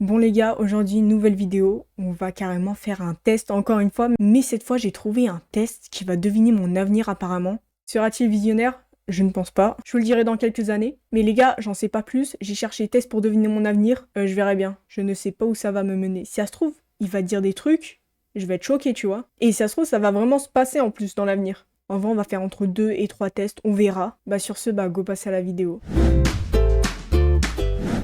Bon les gars, aujourd'hui nouvelle vidéo, on va carrément faire un test encore une fois, mais cette fois j'ai trouvé un test qui va deviner mon avenir apparemment. Sera-t-il visionnaire? Je ne pense pas, je vous le dirai dans quelques années. Mais les gars, j'en sais pas plus, j'ai cherché test pour deviner mon avenir, je verrai bien. Je ne sais pas où ça va me mener. Si ça se trouve, il va dire des trucs, je vais être choqué tu vois. Et si ça se trouve, ça va vraiment se passer en plus dans l'avenir. En vrai, on va faire entre 2 et 3 tests, on verra. Bah sur ce, go passer à la vidéo.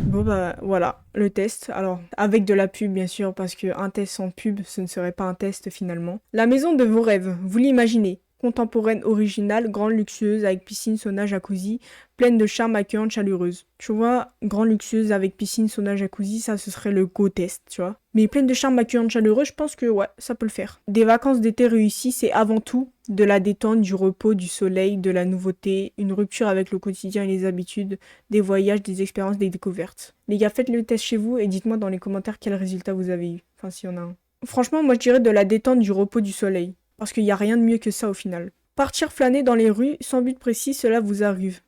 Bon voilà, le test. Alors, avec de la pub bien sûr, parce qu'un test sans pub, ce ne serait pas un test finalement. La maison de vos rêves, vous l'imaginez. Contemporaine, originale, grande luxueuse, avec piscine, sauna, jacuzzi, pleine de charme, accueillante, chaleureuse. Tu vois, grande luxueuse avec piscine, sauna, jacuzzi, ça ce serait le go test, tu vois. Mais pleine de charme, accueillante, chaleureuse, je pense que ouais, ça peut le faire. Des vacances d'été réussies, c'est avant tout de la détente, du repos, du soleil, de la nouveauté, une rupture avec le quotidien et les habitudes, des voyages, des expériences, des découvertes. Les gars, faites le test chez vous et dites-moi dans les commentaires quel résultat vous avez eu. Enfin, s'il y en a un. Franchement, moi je dirais de la détente, du repos, du soleil. Parce qu'il n'y a rien de mieux que ça au final. Partir flâner dans les rues, sans but précis, cela vous arrive.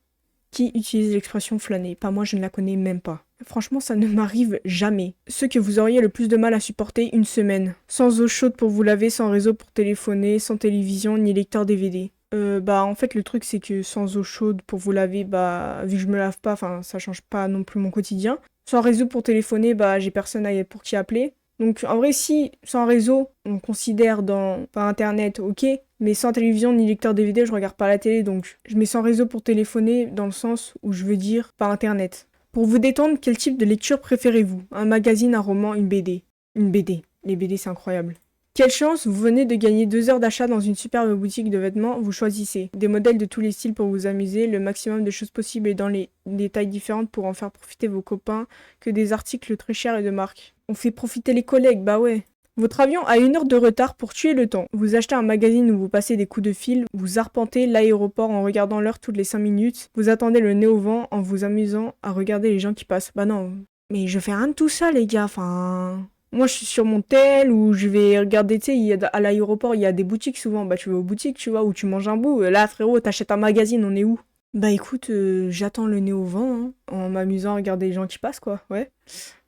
Qui utilise l'expression flâner? Pas moi, je ne la connais même pas. Franchement, ça ne m'arrive jamais. Ce que vous auriez le plus de mal à supporter une semaine. Sans eau chaude pour vous laver, sans réseau pour téléphoner, sans télévision ni lecteur DVD. En fait, le truc, c'est que sans eau chaude pour vous laver, vu que je me lave pas, ça change pas non plus mon quotidien. Sans réseau pour téléphoner, j'ai personne pour qui appeler. Donc, en vrai, si sans réseau, on considère par Internet, ok, mais sans télévision ni lecteur DVD, je regarde pas la télé, donc je mets sans réseau pour téléphoner dans le sens où je veux dire par Internet. Pour vous détendre, quel type de lecture préférez-vous? Un magazine, un roman, une BD? Une BD. Les BD, c'est incroyable. Quelle chance, vous venez de gagner 2 heures d'achat dans une superbe boutique de vêtements, vous choisissez. Des modèles de tous les styles pour vous amuser, le maximum de choses possibles et dans des tailles différentes pour en faire profiter vos copains, que des articles très chers et de marque. On fait profiter les collègues, bah ouais. Votre avion a 1 heure de retard pour tuer le temps. Vous achetez un magazine où vous passez des coups de fil, vous arpentez l'aéroport en regardant l'heure toutes les 5 minutes, vous attendez le nez au vent en vous amusant à regarder les gens qui passent. Bah non, mais je fais rien de tout ça les gars, Moi je suis sur mon tel ou je vais regarder, tu sais, à l'aéroport il y a des boutiques souvent, tu vas aux boutiques tu vois, où tu manges un bout. Là frérot, t'achètes un magazine, on est où? Bah écoute, j'attends le nez au vent, hein, en m'amusant à regarder les gens qui passent quoi, ouais.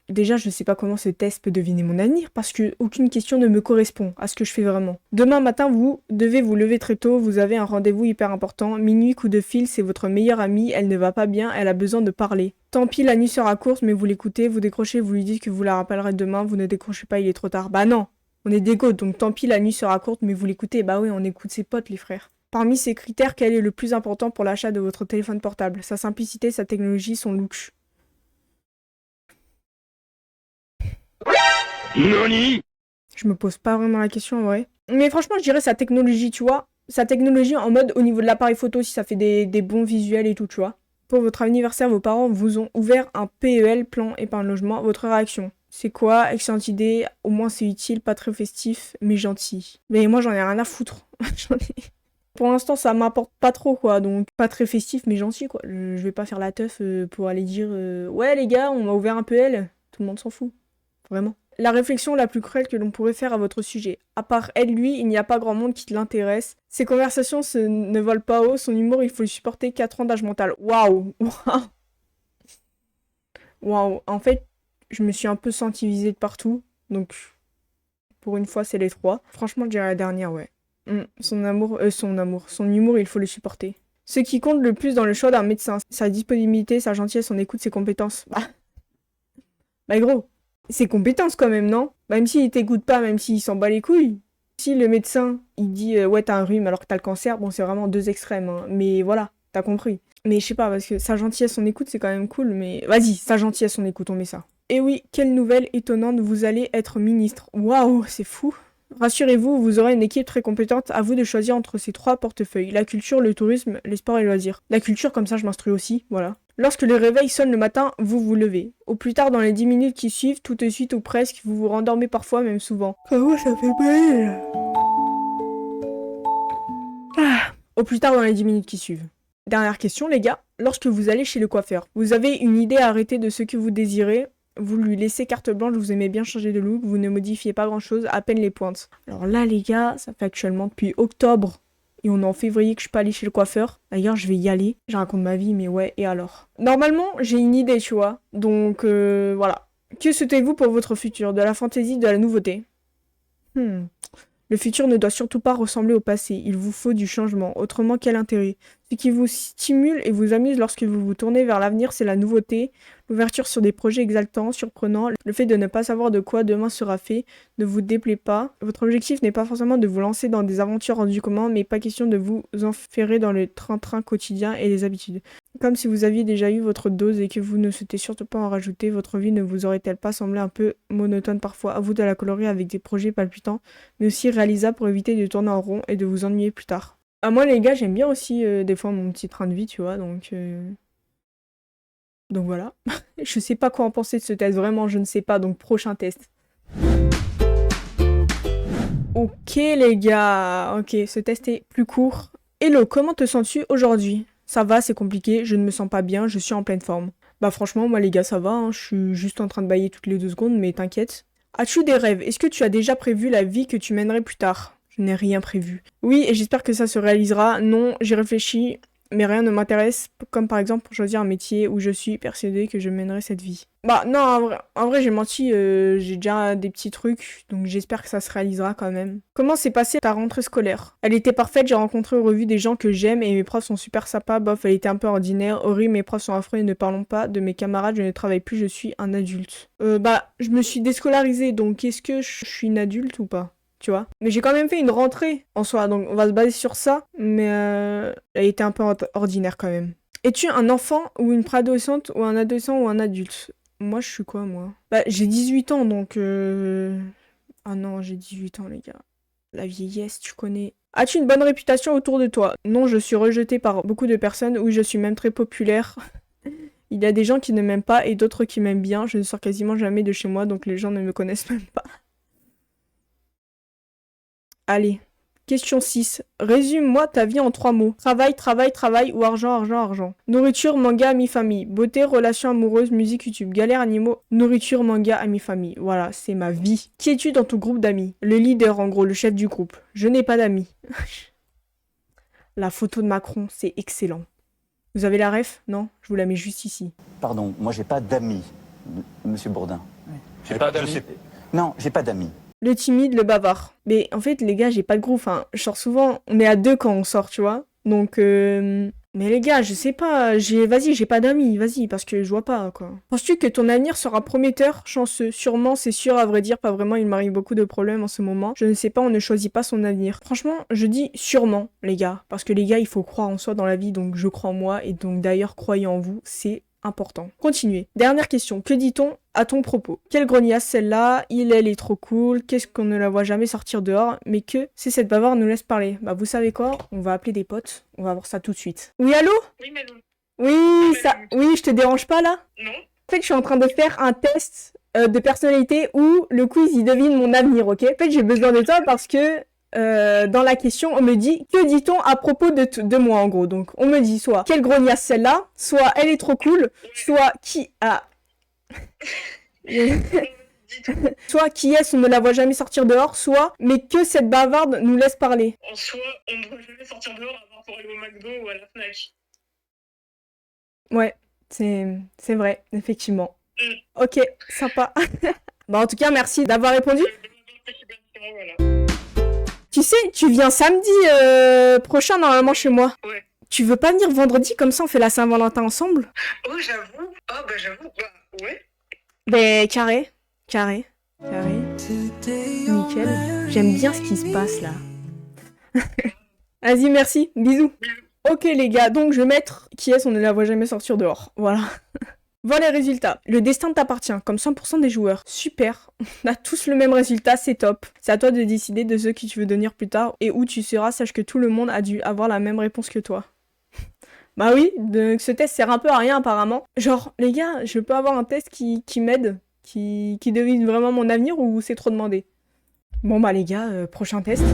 Déjà, je sais pas comment ce test peut deviner mon avenir parce que aucune question ne me correspond à ce que je fais vraiment. Demain matin, vous devez vous lever très tôt, vous avez un rendez-vous hyper important. Minuit, coup de fil, c'est votre meilleure amie, elle ne va pas bien, elle a besoin de parler. Tant pis, la nuit sera courte, mais vous l'écoutez, vous décrochez, vous lui dites que vous la rappellerez demain, vous ne décrochez pas, il est trop tard. Bah non, on est des goths, donc tant pis, la nuit sera courte, mais vous l'écoutez. Bah oui, on écoute ses potes, les frères. Parmi ces critères, quel est le plus important pour l'achat de votre téléphone portable? Sa simplicité, sa technologie, son look. NANI? Je me pose pas vraiment la question en vrai. Mais franchement, je dirais sa technologie, tu vois. Sa technologie en mode au niveau de l'appareil photo, si ça fait des bons visuels et tout, tu vois. Pour votre anniversaire, vos parents vous ont ouvert un PEL, plan épargne logement. Votre réaction? C'est quoi? Excellente idée. Au moins c'est utile, pas très festif, mais gentil. Mais moi j'en ai rien à foutre. J'en ai... Pour l'instant, ça m'apporte pas trop, quoi. Donc, pas très festif, mais gentil, quoi. Je vais pas faire la teuf pour aller dire ouais, les gars, on m'a ouvert un PL. Tout le monde s'en fout. Vraiment. La réflexion la plus cruelle que l'on pourrait faire à votre sujet. À part elle, lui, il n'y a pas grand monde qui l'intéresse. Ses conversations ne volent pas haut, son humour, il faut le supporter 4 ans d'âge mental. Waouh. Waouh. En fait, je me suis un peu senti visée de partout. Donc, pour une fois, c'est les 3. Franchement, je dirais la dernière, ouais. Son humour, il faut le supporter. Ce qui compte le plus dans le choix d'un médecin, sa disponibilité, sa gentillesse, son écoute, ses compétences. Gros. Ses compétences quand même, non? Même s'il t'écoute pas, même s'il s'en bat les couilles. Si le médecin, il dit ouais t'as un rhume alors que t'as le cancer, bon c'est vraiment 2 extrêmes, hein. Mais voilà, t'as compris. Mais je sais pas, parce que sa gentillesse, son écoute, c'est quand même cool, mais... Vas-y, sa gentillesse, son écoute, on met ça. Et oui, quelle nouvelle étonnante, vous allez être ministre. Waouh, c'est fou. Rassurez-vous, vous aurez une équipe très compétente, à vous de choisir entre ces 3 portefeuilles. La culture, le tourisme, les sports et loisirs. La culture, comme ça je m'instruis aussi, voilà. Lorsque le réveil sonne le matin, vous vous levez. Au plus tard dans les 10 minutes qui suivent, tout de suite ou presque, vous vous rendormez parfois, même souvent. Comment ça fait mal? Au plus tard dans les 10 minutes qui suivent. Dernière question les gars, lorsque vous allez chez le coiffeur, vous avez une idée arrêtée de ce que vous désirez, vous lui laissez carte blanche, vous aimez bien changer de look, vous ne modifiez pas grand chose, à peine les pointes. Alors là les gars, ça fait actuellement depuis octobre et on est en février que je suis pas allée chez le coiffeur. D'ailleurs, je vais y aller. Je raconte ma vie, mais ouais, et alors? Normalement, j'ai une idée, tu vois. Donc, voilà. Que souhaitez-vous pour votre futur? De la fantaisie, de la nouveauté? Hmm. Le futur ne doit surtout pas ressembler au passé. Il vous faut du changement. Autrement, quel intérêt? Ce qui vous stimule et vous amuse lorsque vous vous tournez vers l'avenir, c'est la nouveauté, l'ouverture sur des projets exaltants, surprenants, le fait de ne pas savoir de quoi demain sera fait, ne vous déplaît pas. Votre objectif n'est pas forcément de vous lancer dans des aventures hors du commun, mais pas question de vous enferrer dans le train-train quotidien et les habitudes. Comme si vous aviez déjà eu votre dose et que vous ne souhaitez surtout pas en rajouter, votre vie ne vous aurait-elle pas semblé un peu monotone parfois? À vous de la colorer avec des projets palpitants, mais aussi réalisables pour éviter de tourner en rond et de vous ennuyer plus tard. Ah, moi les gars, j'aime bien aussi des fois mon petit train de vie, tu vois, donc voilà. Je sais pas quoi en penser de ce test, vraiment, je ne sais pas, donc prochain test. Ok les gars, ok, ce test est plus court. Hello, comment te sens-tu aujourd'hui? Ça va, c'est compliqué, je ne me sens pas bien, je suis en pleine forme. Bah franchement, moi les gars, ça va, hein, je suis juste en train de bailler toutes les 2 secondes, mais t'inquiète. As-tu des rêves? Est-ce que tu as déjà prévu la vie que tu mènerais plus tard? Je n'ai rien prévu. Oui, et j'espère que ça se réalisera. Non, j'y réfléchis, mais rien ne m'intéresse, comme par exemple pour choisir un métier où je suis persuadée que je mènerai cette vie. Bah non, en vrai j'ai menti, j'ai déjà des petits trucs, donc j'espère que ça se réalisera quand même. Comment s'est passée ta rentrée scolaire? Elle était parfaite, j'ai rencontré et revu des gens que j'aime et mes profs sont super sympas, bof, elle était un peu ordinaire, horrible, mes profs sont affreux et ne parlons pas de mes camarades, je ne travaille plus, je suis un adulte. Bah, je me suis déscolarisée, donc est-ce que je suis une adulte ou pas? Tu vois. Mais j'ai quand même fait une rentrée en soi, donc on va se baser sur ça, mais elle était un peu ordinaire quand même. Es-tu un enfant ou une préadolescente ou un adolescent ou un adulte? Moi, je suis quoi, moi? Bah, j'ai 18 ans, donc... Ah non, j'ai 18 ans, les gars. La vieillesse, tu connais. As-tu une bonne réputation autour de toi? Non, je suis rejetée par beaucoup de personnes. Oui, je suis même très populaire. Il y a des gens qui ne m'aiment pas et d'autres qui m'aiment bien. Je ne sors quasiment jamais de chez moi, donc les gens ne me connaissent même pas. Allez. Question 6. Résume-moi ta vie en 3 mots. Travail, travail, travail ou argent, argent, argent. Nourriture, manga, amis, famille. Beauté, relations amoureuses, musique, YouTube. Galère, animaux. Nourriture, manga, amis, famille. Voilà, c'est ma vie. Qui es-tu dans ton groupe d'amis? Le leader, en gros, le chef du groupe. Je n'ai pas d'amis. La photo de Macron, c'est excellent. Vous avez la ref? Non? Je vous la mets juste ici. Pardon, moi j'ai pas d'amis, monsieur Bourdin. J'ai pas d'amis. Non, j'ai pas d'amis. Le timide, le bavard. Mais en fait, les gars, j'ai pas de groupe. Enfin, je sors souvent, on est à 2 quand on sort, tu vois. Donc, mais les gars, je sais pas. Vas-y, j'ai pas d'amis. Vas-y, parce que je vois pas, quoi. Penses-tu que ton avenir sera prometteur, chanceux? Sûrement, c'est sûr, à vrai dire, pas vraiment. Il m'arrive beaucoup de problèmes en ce moment. Je ne sais pas, on ne choisit pas son avenir. Franchement, je dis sûrement, les gars. Parce que les gars, il faut croire en soi dans la vie. Donc, je crois en moi. Et donc, d'ailleurs, croyez en vous. C'est important. Continuez. Dernière question. Que dit-on à ton propos? Quelle grognasse celle-là? Elle est trop cool. Qu'est-ce qu'on ne la voit jamais sortir dehors? Mais que si cette bavarde nous laisse parler? Bah vous savez quoi? On va appeler des potes. On va voir ça tout de suite. Oui, allô? Oui, Manon. Oui, ça... Oui, je te dérange pas là? Non. En fait, je suis en train de faire un test de personnalité où le quiz, il devine mon avenir, ok? En fait, j'ai besoin de toi parce que dans la question, on me dit que dit-on à propos de moi en gros. Donc on me dit soit quelle grognasse celle-là, soit elle est trop cool, soit qui a soit qui est-ce, on ne la voit jamais sortir dehors, soit mais que cette bavarde nous laisse parler. En soi, on ne doit jamais sortir dehors à part pour aller au McDo ou à la Fnac. Ouais, c'est vrai, effectivement. Ok, sympa. Bah en tout cas, merci d'avoir répondu. Voilà. Tu sais, tu viens samedi prochain normalement chez moi. Ouais. Tu veux pas venir vendredi, comme ça on fait la Saint-Valentin ensemble? Oh, j'avoue. Ah, bah j'avoue. Bah, ouais. Ben, carré. Nickel. J'aime bien ce qui se passe là. Vas-y, merci. Bisous. Ok les gars, donc je vais mettre qui est-ce, on ne la voit jamais sortir dehors. Voilà. Voilà les résultats. Le destin t'appartient, comme 100% des joueurs. Super. On a tous le même résultat, c'est top. C'est à toi de décider de ceux qui tu veux devenir plus tard et où tu seras. Sache que tout le monde a dû avoir la même réponse que toi. Bah oui, ce test sert un peu à rien apparemment. Genre, les gars, je peux avoir un test qui m'aide, qui devine vraiment mon avenir ou c'est trop demandé? Bon bah les gars, prochain test.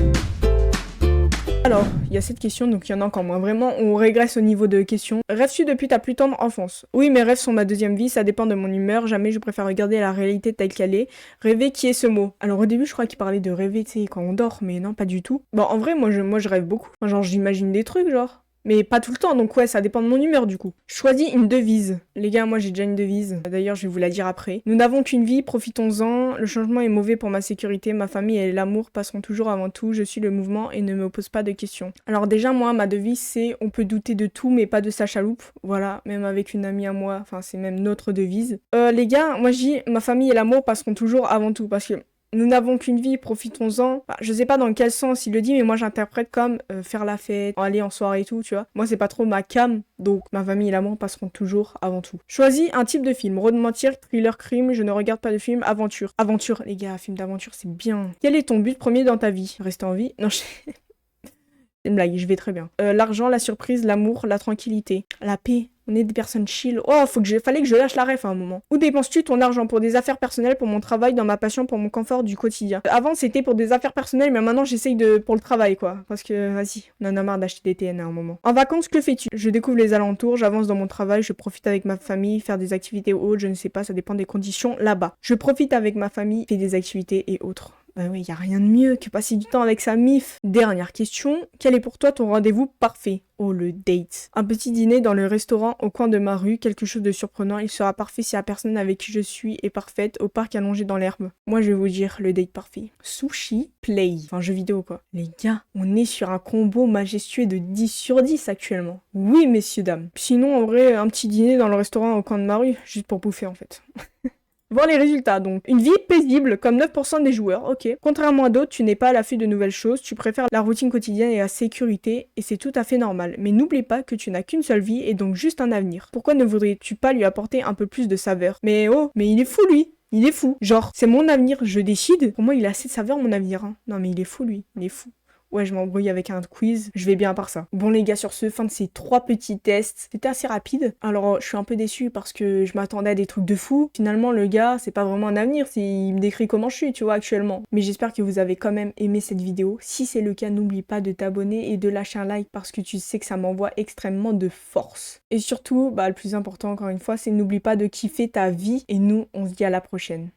Alors, il y a cette question, donc il y en a encore moins. Vraiment, on régresse au niveau de questions. Rêves-tu depuis ta plus tendre enfance? Oui, mes rêves sont ma deuxième vie, ça dépend de mon humeur. Jamais je préfère regarder la réalité telle qu'elle est. Rêver, qui est ce mot? Alors au début, je crois qu'il parlait de rêver, tu sais, quand on dort, mais non, pas du tout. Bon, en vrai, moi je rêve beaucoup. Enfin, genre, j'imagine des trucs, genre. Mais pas tout le temps, donc ouais, ça dépend de mon humeur du coup. Choisis une devise. Les gars, moi j'ai déjà une devise. D'ailleurs, je vais vous la dire après. Nous n'avons qu'une vie, profitons-en. Le changement est mauvais pour ma sécurité. Ma famille et l'amour passeront toujours avant tout. Je suis le mouvement et ne me pose pas de questions. Alors déjà, moi, ma devise, c'est on peut douter de tout, mais pas de sa chaloupe. Voilà, même avec une amie à moi, enfin, c'est même notre devise. Les gars, moi je dis, ma famille et l'amour passeront toujours avant tout, parce que nous n'avons qu'une vie, profitons-en. Bah, je sais pas dans quel sens il le dit, mais moi j'interprète comme faire la fête, aller en soirée et tout, tu vois. Moi c'est pas trop ma cam, donc ma famille et l'amour passeront toujours avant tout. Choisis un type de film, romantique, thriller, crime, je ne regarde pas de film, aventure. Aventure, les gars, film d'aventure c'est bien. Quel est ton but premier dans ta vie? Rester en vie? Non, c'est une blague, je vais très bien. L'argent, la surprise, l'amour, la tranquillité, la paix. On est des personnes chill. Oh, fallait que je lâche la ref à un moment. Où dépenses-tu ton argent? Pour des affaires personnelles, pour mon travail, dans ma passion, pour mon confort du quotidien. Avant, c'était pour des affaires personnelles, mais maintenant, j'essaye pour le travail, quoi. Parce que, vas-y, on en a marre d'acheter des TN à un moment. En vacances, que fais-tu? Je découvre les alentours, j'avance dans mon travail, je profite avec ma famille, faire des activités ou autres, je ne sais pas, ça dépend des conditions là-bas. Je profite avec ma famille, fais des activités et autres. Bah oui, y a rien de mieux que passer du temps avec sa mif. Dernière question, quel est pour toi ton rendez-vous parfait? Oh, le date. Un petit dîner dans le restaurant au coin de ma rue, quelque chose de surprenant, il sera parfait si la personne avec qui je suis est parfaite, au parc allongé dans l'herbe. Moi, je vais vous dire le date parfait. Sushi Play. Enfin, jeu vidéo, quoi. Les gars, on est sur un combo majestueux de 10 sur 10 actuellement. Oui, messieurs, dames. Sinon, en vrai, un petit dîner dans le restaurant au coin de ma rue, juste pour bouffer, en fait. Voir les résultats, donc. Une vie paisible, comme 9% des joueurs, ok. Contrairement à d'autres, tu n'es pas à l'affût de nouvelles choses, tu préfères la routine quotidienne et la sécurité, et c'est tout à fait normal. Mais n'oublie pas que tu n'as qu'une seule vie, et donc juste un avenir. Pourquoi ne voudrais-tu pas lui apporter un peu plus de saveur? Mais oh, mais il est fou, lui! Il est fou. Genre, c'est mon avenir, je décide. Pour moi, il a assez de saveur, mon avenir, hein. Non, mais il est fou, lui. Il est fou. Ouais, je m'embrouille avec un quiz, je vais bien à part ça. Bon les gars, sur ce, fin de ces 3 petits tests. C'était assez rapide. Alors, je suis un peu déçue parce que je m'attendais à des trucs de fou. Finalement, le gars, c'est pas vraiment un avenir, il me décrit comment je suis, tu vois, actuellement. Mais j'espère que vous avez quand même aimé cette vidéo. Si c'est le cas, n'oublie pas de t'abonner et de lâcher un like parce que tu sais que ça m'envoie extrêmement de force. Et surtout, le plus important, encore une fois, c'est n'oublie pas de kiffer ta vie. Et nous, on se dit à la prochaine.